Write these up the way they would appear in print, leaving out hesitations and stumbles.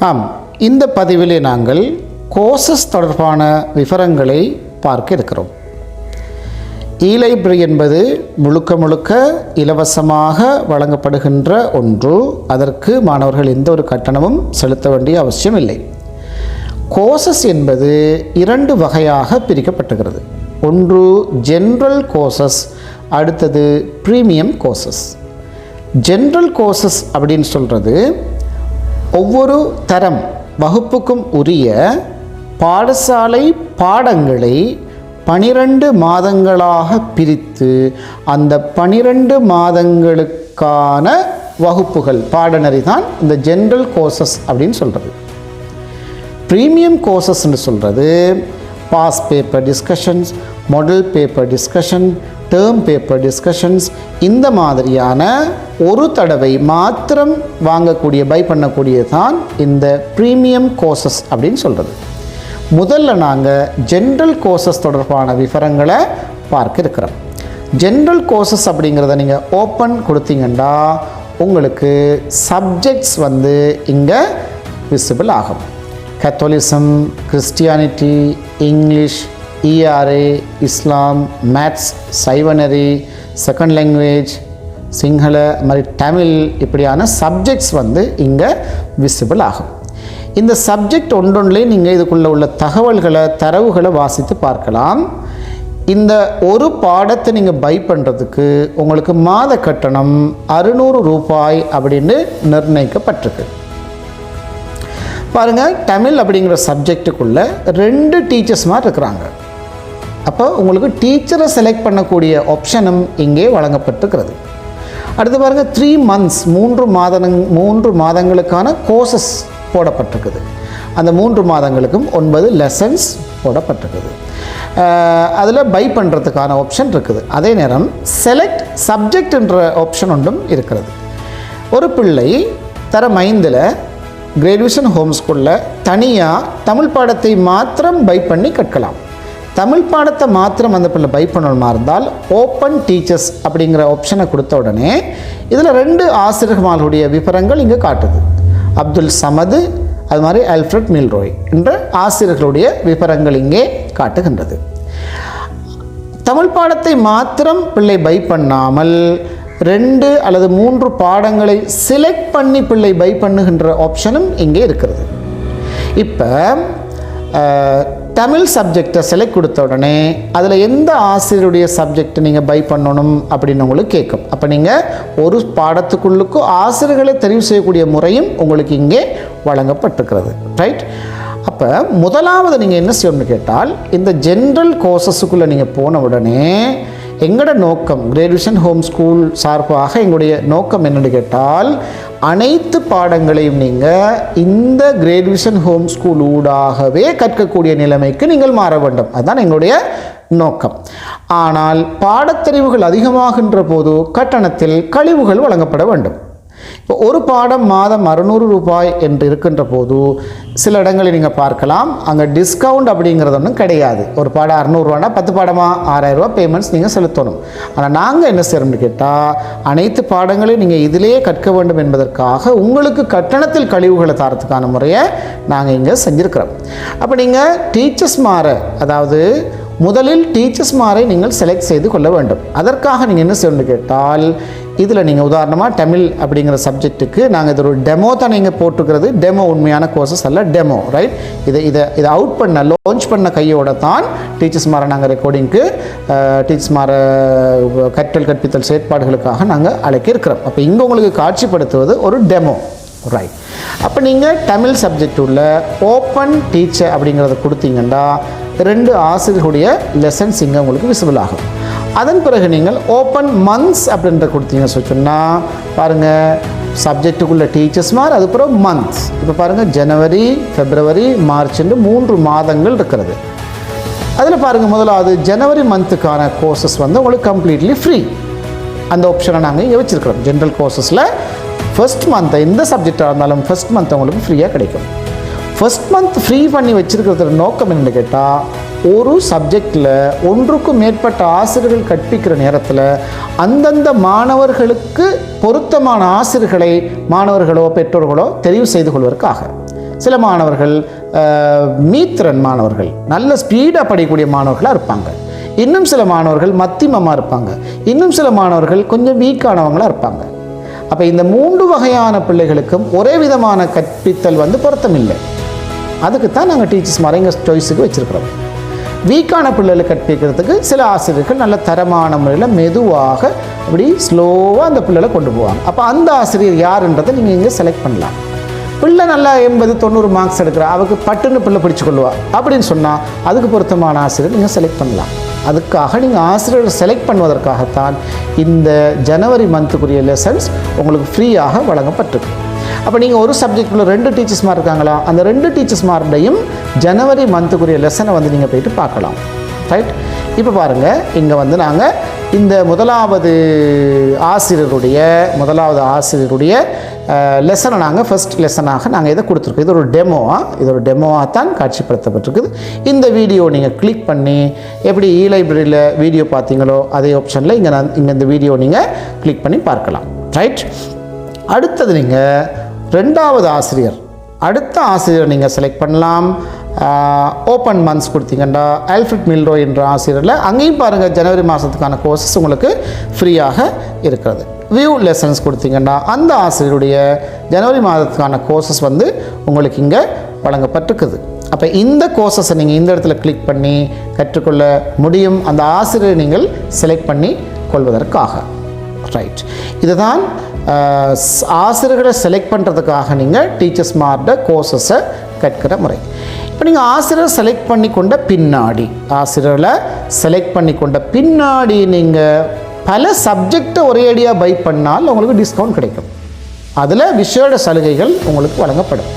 ஆம், இந்த பதிவிலே நாங்கள் கோர்சஸ் தொடர்பான விவரங்களை பார்க்க இருக்கிறோம். இ-லைப்ரரி என்பது முழுக்க இலவசமாக வழங்கப்படுகின்ற ஒன்று. அதற்கு மாணவர்கள் எந்த ஒரு கட்டணமும் செலுத்த வேண்டிய அவசியம் இல்லை. கோர்சஸ் என்பது 2 வகையாக பிரிக்கப்பட்டுகிறது. ஒன்று ஜென்ரல் கோர்சஸ், அடுத்தது ப்ரீமியம் கோர்சஸ். ஜென்ரல் கோர்சஸ் அப்படின்னு சொல்கிறது ஒவ்வொரு தரம் வகுப்புக்கும் உரிய பாடசாலை பாடங்களை 12 மாதங்களாக பிரித்து அந்த 12 மாதங்களுக்கான வகுப்புகள் பாடநெறி தான் இந்த ஜென்ரல் கோர்சஸ் அப்படின்னு சொல்கிறது. ப்ரீமியம் கோர்சஸ்ன்னு சொல்கிறது past paper discussions, model paper discussion, term paper discussions, இந்த மாதிரியான ஒரு தடவை மாத்திரம் வாங்கக்கூடிய பை பண்ணக்கூடியது தான் இந்த ப்ரீமியம் கோர்சஸ் அப்படின்னு சொல்கிறது. முதல்ல நாங்கள் ஜென்ரல் கோர்சஸ் தொடர்பான விவரங்களை பார்க்க இருக்கிறோம். ஜென்ரல் கோர்சஸ் அப்படிங்கிறத நீங்கள் ஓப்பன் கொடுத்தீங்கன்னா உங்களுக்கு சப்ஜெக்ட்ஸ் இங்கே விசிபிள் ஆகும். கத்தோலிசம், கிறிஸ்டியானிட்டி, இங்கிலீஷ், ERA, இஸ்லாம், மேத்ஸ், சைவநெறி, செகண்ட் லாங்குவேஜ், சிங்கள, மாதிரி தமிழ், இப்படியான சப்ஜெக்ட்ஸ் இங்கே விசிபிள் ஆகும். இந்த சப்ஜெக்ட் ஒன்றொன்றிலே நீங்கள் இதுக்குள்ளே உள்ள தரவுகளை வாசித்து பார்க்கலாம். இந்த ஒரு பாடத்தை நீங்கள் பை பண்ணுறதுக்கு உங்களுக்கு மாத கட்டணம் 600 ரூபாய் அப்படின்னு நிர்ணயிக்கப்பட்டிருக்கு. பாருங்கள், தமிழ் அப்படிங்கிற சப்ஜெக்டுக்குள்ளே 2 டீச்சர்ஸ் மாதிரி இருக்கிறாங்க. அப்போ உங்களுக்கு டீச்சரை செலக்ட் பண்ணக்கூடிய ஆப்ஷனும் இங்கே வழங்கப்பட்டிருக்கிறது. அடுத்து பாருங்கள், 3 months 3 மாதங்களுக்கான கோர்சஸ் போடப்பட்டிருக்குது. அந்த 3 மாதங்களுக்கும் 9 லெசன்ஸ் போடப்பட்டிருக்குது. அதில் பை பண்ணுறதுக்கான ஆப்ஷன் இருக்குது. அதே நேரம் செலக்ட் சப்ஜெக்ட் என்ற ஆப்ஷன் ஒன்றும் இருக்கிறது. ஒரு பிள்ளை தரம் 5 கிராஜுவேஷன் ஹோம் ஸ்கூலில் தனியாக தமிழ் பாடத்தை மாத்திரம் பை பண்ணி கற்கலாம். தமிழ் பாடத்தை மாத்திரம் அந்த பிள்ளை பை பண்ணணுமா இருந்தால் ஓப்பன் டீச்சர்ஸ் அப்படிங்கிற ஆப்ஷனை கொடுத்த உடனே இதில் 2 ஆசிரியர்களுடைய விவரங்கள் இங்கே காட்டுது. அப்துல் சமது, அது மாதிரி ஆல்ஃப்ரட் மில்ரோய் என்ற ஆசிரியர்களுடைய விவரங்கள் இங்கே காட்டுகின்றது. தமிழ் பாடத்தை மாத்திரம் பிள்ளை பை பண்ணாமல் 2 அல்லது 3 பாடங்களை செலக்ட் பண்ணி பிள்ளை பை பண்ணுகின்ற ஆப்ஷனும் இங்கே இருக்கிறது. இப்போ தமிழ் சப்ஜெக்டை செலக்ட் கொடுத்த உடனே அதில் எந்த ஆசிரியருடைய சப்ஜெக்டை நீங்கள் பை பண்ணணும் அப்படின்னு உங்களுக்கு கேட்கும். அப்போ நீங்கள் ஒரு பாடத்துக்குள்ளுக்கு ஆசிரியர்களை தெரிவு செய்யக்கூடிய முறையும் உங்களுக்கு இங்கே வழங்கப்பட்டிருக்கிறது. ரைட்? அப்போ முதலாவது நீங்கள் என்ன செய்யணும்னு கேட்டால், இந்த ஜென்ரல் கோர்சஸுக்குள்ளே நீங்கள் போன உடனே எங்களோட நோக்கம், கிராஜுவேஷன் ஹோம் ஸ்கூல் சார்பாக எங்களுடைய நோக்கம் என்னென்னு கேட்டால், அனைத்து பாடங்களையும் நீங்கள் இந்த கிராஜுவேஷன் ஹோம் ஸ்கூல் ஊடாகவே கற்கக்கூடிய நிலைமைக்கு நீங்கள் மாற வேண்டும். அதுதான் எங்களுடைய நோக்கம். ஆனால் பாடத்தெரிவுகள் அதிகமாகின்ற போது கட்டணத்தில் கழிவுகள் வழங்கப்பட வேண்டும். இப்போ ஒரு பாடம் மாதம் 600 ரூபாய் என்று இருக்கின்ற போது சில இடங்களில் நீங்கள் பார்க்கலாம், அங்கே டிஸ்கவுண்ட் அப்படிங்கிறது ஒன்றும் கிடையாது. ஒரு பாடம் 600 ரூபானா 10 பாடமாக 6000 ரூபா பேமெண்ட்ஸ் நீங்கள் செலுத்தணும். ஆனால் நாங்கள் என்ன செய்யணும்னு கேட்டால், அனைத்து பாடங்களையும் நீங்கள் இதிலேயே கற்க வேண்டும் என்பதற்காக உங்களுக்கு கட்டணத்தில் கழிவுகளை தரத்துக்கான முறையை நாங்கள் இங்கே செஞ்சுருக்கிறோம். அப்போ நீங்கள் டீச்சர்ஸ் மாற, அதாவது முதலில் டீச்சர்ஸ் மாரை நீங்கள் செலக்ட் செய்து கொள்ள வேண்டும். அதற்காக நீங்கள் என்ன செய்யணும்னு கேட்டால், இதில் நீங்கள் உதாரணமாக தமிழ் அப்படிங்கிற சப்ஜெக்ட்டுக்கு நாங்கள் இது ஒரு டெமோ தான் நீங்கள் போட்டுக்கிறது. டெமோ உண்மையான கோர்சஸ் அல்ல, டெமோ. ரைட்? இதை அவுட் பண்ண லான்ச் பண்ண கையோட தான் டீச்சர்ஸ் மாரை நாங்கள் ரெக்கார்டிங்க்கு, டீச்சர்ஸ் மாரை கற்பித்தல் செயற்பாடுகளுக்காக நாங்கள் அழைக்க இருக்கிறோம். அப்போ இங்கே உங்களுக்கு காட்சிப்படுத்துவது ஒரு டெமோ. ரைட்? அப்போ நீங்கள் தமிழ் சப்ஜெக்ட் உள்ள ஓப்பன் டீச்சர் அப்படிங்கிறத கொடுத்தீங்கன்னா 2 ஆசிரியர்களுடைய லெசன்ஸ் இங்கே உங்களுக்கு விசிபிள் ஆகும். அதன் பிறகு நீங்கள் ஓப்பன் மந்த்ஸ் அப்படின்ற கொடுத்தீங்கன்னு சொன்னால் பாருங்கள், சப்ஜெக்டுக்குள்ள டீச்சர்ஸ் மார், அது பிறகு மந்த்ஸ். இப்போ பாருங்கள், ஜனவரி, பிப்ரவரி, மார்ச் என்று 3 மாதங்கள் இருக்கிறது. அதில் பாருங்கள், முதலாவது ஜனவரி மந்த்துக்கான கோர்சஸ் உங்களுக்கு கம்ப்ளீட்லி ஃப்ரீ. அந்த ஆப்ஷனை நாங்கள் இங்கே வச்சுருக்கிறோம். ஜென்ரல் கோர்சஸில் ஃபர்ஸ்ட் மந்த்தை எந்த சப்ஜெக்டாக இருந்தாலும் ஃபர்ஸ்ட் மந்த் உங்களுக்கு ஃப்ரீயாக கிடைக்கும். ஃபர்ஸ்ட் மந்த் ஃப்ரீ பண்ணி வச்சுருக்கிறதுல நோக்கம் என்னென்னு கேட்டால், ஒரு சப்ஜெக்டில் ஒன்றுக்கும் மேற்பட்ட ஆசிரியர்கள் கற்பிக்கிற நேரத்தில் அந்தந்த மாணவர்களுக்கு பொருத்தமான ஆசிரியர்களை மாணவர்களோ பெற்றோர்களோ தெரிவு செய்து கொள்வதற்காக. சில மாணவர்கள் மீத்திறன் மாணவர்கள், நல்ல ஸ்பீடாக படிக்கக்கூடிய மாணவர்களாக இருப்பாங்க. இன்னும் சில மாணவர்கள் மத்தியமமாக இருப்பாங்க. இன்னும் சில மாணவர்கள் கொஞ்சம் வீக்கானவங்களாக இருப்பாங்க. அப்போ இந்த 3 வகையான பிள்ளைகளுக்கும் ஒரே விதமான கற்பித்தல் பொருத்தமில்லை. அதுக்கு தான் நாங்கள் டீச்சர்ஸ் மாதிரி எங்கள் சாய்ஸுக்கு வச்சுருக்கிறோம். வீக்கான பிள்ளைகளை கற்பிக்கிறதுக்கு சில ஆசிரியர்கள் நல்ல தரமான முறையில் மெதுவாக அப்படி ஸ்லோவாக அந்த பிள்ளைகளை கொண்டு போவாங்க. அப்போ அந்த ஆசிரியர் யாருன்றதை நீங்கள் இங்கே செலக்ட் பண்ணலாம். பிள்ளை நல்லா 80-90 மார்க்ஸ் எடுக்கிறா, அவருக்கு பட்டுன்னு பிள்ளை பிடிச்சு கொள்ளுவா அப்படின்னு சொன்னால் அதுக்கு பொருத்தமான ஆசிரியர் நீங்கள் செலக்ட் பண்ணலாம். அதுக்காக நீங்கள் ஆசிரியரை செலக்ட் பண்ணுவதற்காகத்தான் இந்த ஜனவரி மந்த்துக்குரிய லெசன்ஸ் உங்களுக்கு ஃப்ரீயாக வழங்கப்பட்டிருக்கு. அப்போ நீங்கள் ஒரு சப்ஜெக்டில் 2 டீச்சர்ஸ் மார் இருக்காங்களா, அந்த 2 டீச்சர்ஸ் மார்டையும் ஜனவரி மந்த்துக்குரிய லெசனை நீங்கள் போயிட்டு பார்க்கலாம். ரைட். இப்போ பாருங்கள், இங்கே நாங்கள் இந்த முதலாவது ஆசிரியருடைய லெசனை நாங்கள் ஃபர்ஸ்ட் லெசனாக நாங்கள் இதை கொடுத்துருக்கோம். இது ஒரு டெமோவாக தான் காட்சிப்படுத்தப்பட்டிருக்குது. இந்த வீடியோ நீங்கள் கிளிக் பண்ணி எப்படி லைப்ரரியில் வீடியோ பார்த்தீங்களோ அதே ஆப்ஷனில் இங்கே இந்த வீடியோ நீங்கள் கிளிக் பண்ணி பார்க்கலாம். ரைட். அடுத்தது நீங்கள் அடுத்த ஆசிரியர் நீங்கள் செலக்ட் பண்ணலாம். ஓப்பன் மந்த்ஸ் கொடுத்தீங்கன்னா ஆல்ஃப்ரெட் மில்ரோ என்ற ஆசிரியரில் அங்கேயும் பாருங்கள் ஜனவரி மாதத்துக்கான கோர்சஸ் உங்களுக்கு ஃப்ரீயாக இருக்கிறது. வியூ லெசன்ஸ் கொடுத்தீங்கன்னா அந்த ஆசிரியருடைய ஜனவரி மாதத்துக்கான கோர்சஸ் உங்களுக்கு இங்கே வழங்கப்பட்டிருக்குது. அப்போ இந்த கோர்சஸை நீங்கள் இந்த இடத்துல கிளிக் பண்ணி கற்றுக்கொள்ள முடியும், அந்த ஆசிரியரை நீங்கள் செலக்ட் பண்ணி கொள்வதற்காக. ரைட். இதுதான் ஆசிரியர்களை செலக்ட் பண்ணுறதுக்காக நீங்கள் டீச்சர்ஸ் மார்ட கோர்சஸை கற்கிற முறை. இப்போ நீங்கள் ஆசிரியரை செலக்ட் பண்ணி கொண்ட பின்னாடி நீங்கள் பல சப்ஜெக்டை ஒரே அடியாக பை பண்ணால் உங்களுக்கு டிஸ்கவுண்ட் கிடைக்கும். அதில் விசேட சலுகைகள் உங்களுக்கு வழங்கப்படும்.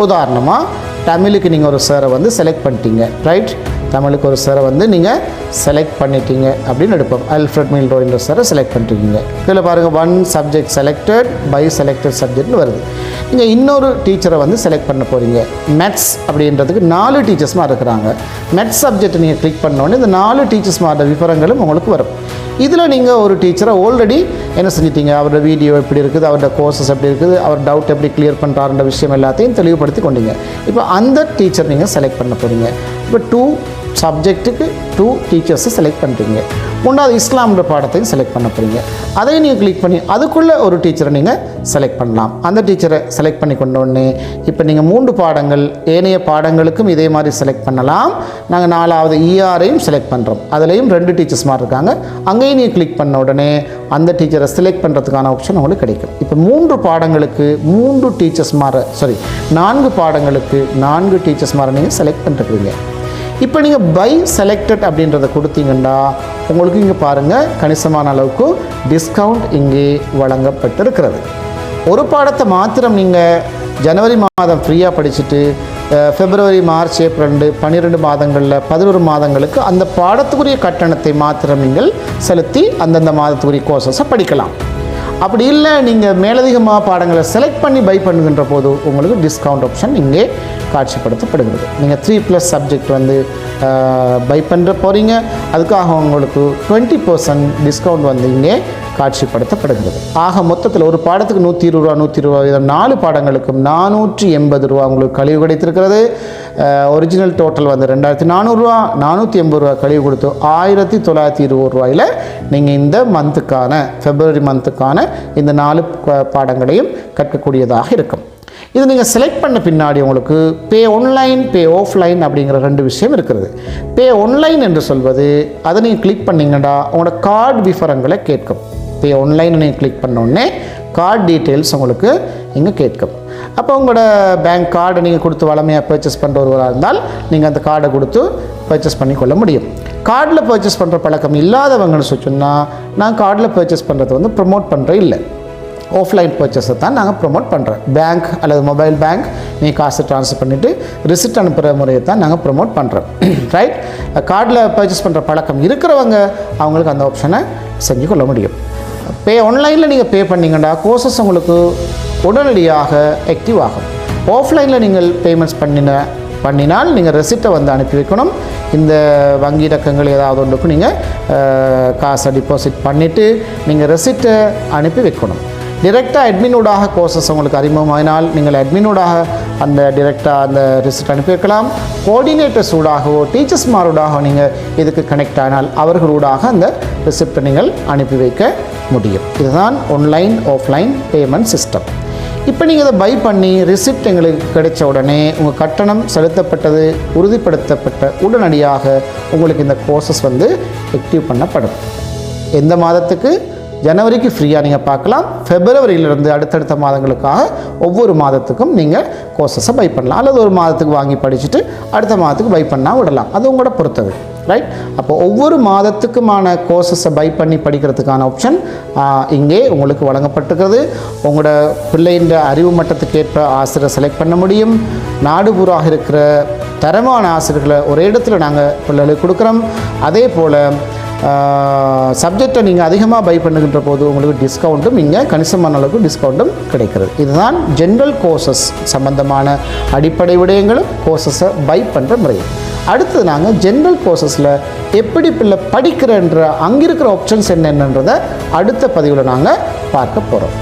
உதாரணமாக தமிழுக்கு நீங்கள் ஒரு சாரை செலக்ட் பண்ணிட்டீங்க. ரைட். தமிழுக்கு ஒரு சாரை நீங்கள் செலக்ட் பண்ணிட்டீங்க அப்படின்னு எடுப்போம். ஆல்ஃப்ரெட் மில்ரோ என்ற சாரை செலக்ட் பண்ணிட்டீங்க. இதில் பாருங்கள் 1 சப்ஜெக்ட் செலக்டட் பை செலக்டட் சப்ஜெக்ட்னு வருது. நீங்கள் இன்னொரு டீச்சரை செலக்ட் பண்ண போகிறீங்க. மேத்ஸ் அப்படின்றதுக்கு 4 டீச்சர்ஸ்மாக இருக்கிறாங்க. மேத்ஸ் சப்ஜெக்ட் நீங்கள் கிளிக் பண்ணோன்னே இந்த 4 டீச்சர்ஸ்மாரோட விவரங்களும் உங்களுக்கு வரும். இதில் நீங்கள் ஒரு டீச்சரை ஆல்ரெடி என்ன செஞ்சிட்டீங்க, அவரோட வீடியோ எப்படி இருக்குது, அவரோட கோர்சஸ் எப்படி இருக்குது, அவர் டவுட் எப்படி கிளியர் பண்ணுறாருன்ற விஷயம் எல்லாத்தையும் தெளிவுபடுத்தி கொண்டீங்க. இப்போ அந்த டீச்சர் நீங்கள் செலக்ட் பண்ண போகிறீங்க. இப்போ 2 சப்ஜெக்ட்டுக்கு 2 டீச்சர்ஸை செலக்ட் பண்ணுறீங்க. 3வது இஸ்லாம்ன்ற பாடத்தையும் செலக்ட் பண்ண போகிறீங்க. அதையும் நீங்கள் கிளிக் பண்ணி அதுக்குள்ளே ஒரு டீச்சரை நீங்கள் செலக்ட் பண்ணலாம். அந்த டீச்சரை செலக்ட் பண்ணி கொண்டோடனே இப்போ நீங்கள் 3 பாடங்கள் ஏனைய பாடங்களுக்கும் இதே மாதிரி செலக்ட் பண்ணலாம். நாங்கள் 4வது ERஐயும் செலக்ட் பண்ணுறோம். அதுலேயும் 2 டீச்சர்ஸ் மாதிரி இருக்காங்க. அங்கேயும் நீங்கள் கிளிக் பண்ண உடனே அந்த டீச்சரை செலக்ட் பண்ணுறதுக்கான ஆப்ஷன் உங்களுக்கு கிடைக்கும். இப்போ 3 பாடங்களுக்கு 4 பாடங்களுக்கு 4 டீச்சர்ஸ் மாதிரி நீங்கள் செலக்ட் பண்ணிருக்கீங்க. இப்போ நீங்கள் பை செலக்டட் அப்படின்றத கொடுத்தீங்கன்னா உங்களுக்கு இங்கே பாருங்கள் கணிசமான அளவுக்கு டிஸ்கவுண்ட் இங்கே வழங்கப்பட்டிருக்கிறது. ஒரு பாடத்தை மாத்திரம் நீங்கள் ஜனவரி மாதம் ஃப்ரீயாக படிச்சுட்டு பிப்ரவரி, மார்ச், ஏப்ரல் 12 மாதங்களில் 11 மாதங்களுக்கு அந்த பாடத்துக்குரிய கட்டணத்தை மாத்திரம் நீங்கள் செலுத்தி அந்தந்த மாதத்துக்குரிய கோர்சஸை படிக்கலாம். அப்படி இல்லை, நீங்கள் மேலதிகமாக பாடங்களை செலக்ட் பண்ணி பை பண்ணுகின்ற போது உங்களுக்கு டிஸ்கவுண்ட் ஆப்ஷன் இங்கே காட்சிப்படுத்தப்படுகிறது. நீங்கள் 3+ சப்ஜெக்ட் பை பண்ணுற போகிறீங்க, அதுக்காக உங்களுக்கு 20% டிஸ்கவுண்ட் இங்கே காட்சிப்படுத்தப்படுகிறது. ஆக மொத்தத்தில் ஒரு பாடத்துக்கு 120 ரூபா 4 பாடங்களுக்கும் 480 ரூபா உங்களுக்கு கழிவு கிடைத்திருக்கிறது. ஒரிஜினல் டோட்டல் 2400 ரூபா, 480 ரூபா கழிவு கொடுத்து 1920 ரூபாயில் நீங்கள் இந்த மந்த்துக்கான பிப்ரவரி மந்த்துக்கான இந்த 4 பாடங்களையும் கற்கக்கூடியதாக இருக்கும். இது நீங்கள் செலக்ட் பண்ண பின்னாடி உங்களுக்கு பே ஆன்லைன், பே ஆஃப்லைன் அப்படிங்கிற 2 விஷயம் இருக்கிறது. பே ஆன்லைன் என்று சொல்வது அதை நீங்கள் கிளிக் பண்ணிங்கன்னா உங்களோட கார்டு விவரங்களை கேட்கும். பே ஆன்லைன் நீங்கள் கிளிக் பண்ணோடனே கார்டு டீட்டெயில்ஸ் உங்களுக்கு இங்கே கேட்கும். அப்போ உங்களோட பேங்க் கார்டை நீங்கள் கொடுத்து வளமையாக பர்ச்சேஸ் பண்ணுற ஒருவராக இருந்தால் நீங்கள் அந்த கார்டை கொடுத்து பர்ச்சேஸ் பண்ணி கொள்ள முடியும். கார்டில் பர்ச்சேஸ் பண்ணுற பழக்கம் இல்லாதவங்கன்னு சொன்னால் நான் கார்டில் பர்ச்சேஸ் பண்ணுறது ப்ரமோட் பண்ணுறேன் இல்லை, ஆஃப்லைன் பர்ச்சேஸை தான் நாங்கள் ப்ரொமோட் பண்ணுறோம். பேங்க் அல்லது மொபைல் பேங்க் நீங்கள் காசு ட்ரான்ஸ்ஃபர் பண்ணிவிட்டு ரிசிப்ட் அனுப்புகிற முறையை தான் நாங்கள் ப்ரொமோட் பண்ணுறோம். ரைட். கார்டில் பர்ச்சேஸ் பண்ணுற பழக்கம் இருக்கிறவங்க அவங்களுக்கு அந்த ஆப்ஷனை செஞ்சு கொள்ள முடியும். பே ஆன்லைனில் நீங்கள் பே பண்ணிங்கன்னா கோர்சஸ் உங்களுக்கு உடனடியாக ஆக்டிவ் ஆகும். ஆஃப்லைனில் நீங்கள் பேமெண்ட்ஸ் பண்ணினால் நீங்கள் ரெசிப்டை அனுப்பி வைக்கணும். இந்த வங்கி இலக்கங்கள் ஏதாவது ஒன்றுக்கு நீங்கள் காசை டிபாசிட் பண்ணிவிட்டு நீங்கள் ரெசிப்டை அனுப்பி வைக்கணும். டிரெக்டாக அட்மினூடாக கோர்சஸ் உங்களுக்கு அறிமுகமானால் நீங்கள் அட்மினூடாக அந்த டிரெக்டாக அந்த ரிசிப்ட் அனுப்பி வைக்கலாம். கோஆர்டினேட்டர்ஸ் ஊடாகவோ டீச்சர்ஸ்மாரோடாக நீங்கள் இதுக்கு கனெக்ட் ஆனால் அவர்களூடாக அந்த ரிசிப்டை நீங்கள் அனுப்பி வைக்க முடியும். இதுதான் ஆன்லைன் ஆஃப்லைன் பேமெண்ட் சிஸ்டம். இப்போ நீங்கள் இதை பை பண்ணி ரிசிப்ட் எங்களுக்கு கிடைச்ச உடனே உங்கள் கட்டணம் செலுத்தப்பட்டது உறுதிப்படுத்தப்பட்ட உடனடியாக உங்களுக்கு இந்த கோர்சஸ் வந்து ஆக்டிவ் பண்ணப்படும். எந்த மாதத்துக்கு? ஜனவரிக்கு ஃப்ரீயாக நீங்கள் பார்க்கலாம். ஃபெப்ரவரியிலிருந்து அடுத்தடுத்த மாதங்களுக்காக ஒவ்வொரு மாதத்துக்கும் நீங்கள் கோர்சஸை பை பண்ணலாம். அல்லது ஒரு மாதத்துக்கு வாங்கி படிச்சுட்டு அடுத்த மாதத்துக்கு பை பண்ணால் விடலாம். அது உங்களோட பொறுத்தது, ரைட்? அப்போ ஒவ்வொரு மாதத்துக்குமான கோர்சஸை பை பண்ணி படிக்கிறதுக்கான ஆப்ஷன் இங்கே உங்களுக்கு வழங்கப்பட்டிருக்கிறது. உங்களோட பிள்ளையின் அறிவு மட்டத்துக்கு ஏற்ப ஆசிரியரை செலக்ட் பண்ண முடியும். நாடுபூராக இருக்கிற தரமான ஆசிரியர்களை ஒரே இடத்துல நாங்கள் பிள்ளைகளுக்கு கொடுக்குறோம். அதே போல் சப்ஜெக்டை நீங்கள் அதிகமாக பை பண்ணுகின்ற போது உங்களுக்கு டிஸ்கவுண்ட்டும் இங்கே கணிசமான அளவுக்கு டிஸ்கவுண்ட்டும் கிடைக்கிறது. இதுதான் ஜென்ரல் கோர்சஸ் சம்பந்தமான அடிப்படை விடயங்களும் கோர்சஸை பை பண்ணுற முறை. அடுத்தது நாங்கள் ஜென்ரல் கோர்சஸில் எப்படி பிள்ளை படிக்கிறன்ற அங்கே இருக்கிற ஆப்ஷன்ஸ் என்னென்னன்றதை அடுத்த பதிவில் நாங்கள் பார்க்க போகிறோம்.